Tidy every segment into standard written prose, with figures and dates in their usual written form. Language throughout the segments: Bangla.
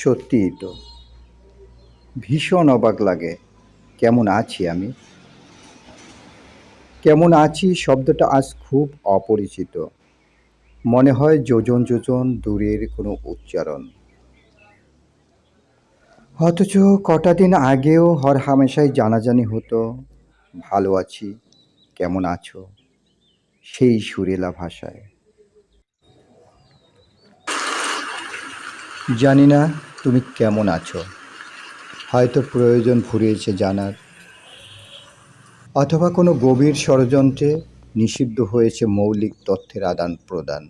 সত্যিই তো, ভীষণ অবাক লাগে। কেমন আছি আমি? কেমন আছি শব্দটা আজ খুব অপরিচিত। মনে হয় যোজন যোজন দূরের কোনো উচ্চারণ। অথচ কটা দিন আগেও হরহামেশাই জানাজানি হতো, ভালো আছি, কেমন আছো, সেই সুরেলা ভাষায়। জানি না তুমি কেমন আছো, হয়তো প্রয়োজন ফুরিয়েছে জানার, অথবা কোনো গভীর ষড়যন্ত্রে নিষিদ্ধ হয়েছে মৌলিক তথ্যের আদান প্রদান।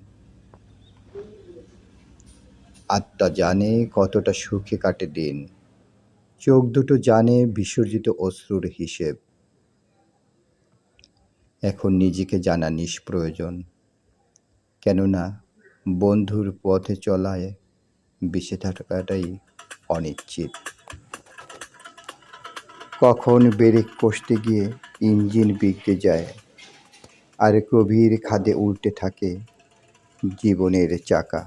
আত্মা জানে কতটা সুখে কাটে দিন, চোখ দুটো জানে বিসর্জিত অশ্রুর হিসেব। এখন নিজেকে জানা নিষ্প্রয়োজন, কেননা বন্ধুর পথে চলায় বেঁচে থাকাটাই অনিশ্চিত। কখন ব্রেক কষতে গিয়ে ইঞ্জিন বিগড়ে যায়, আর গভীর খাদে উল্টে থাকে জীবনের চাকা।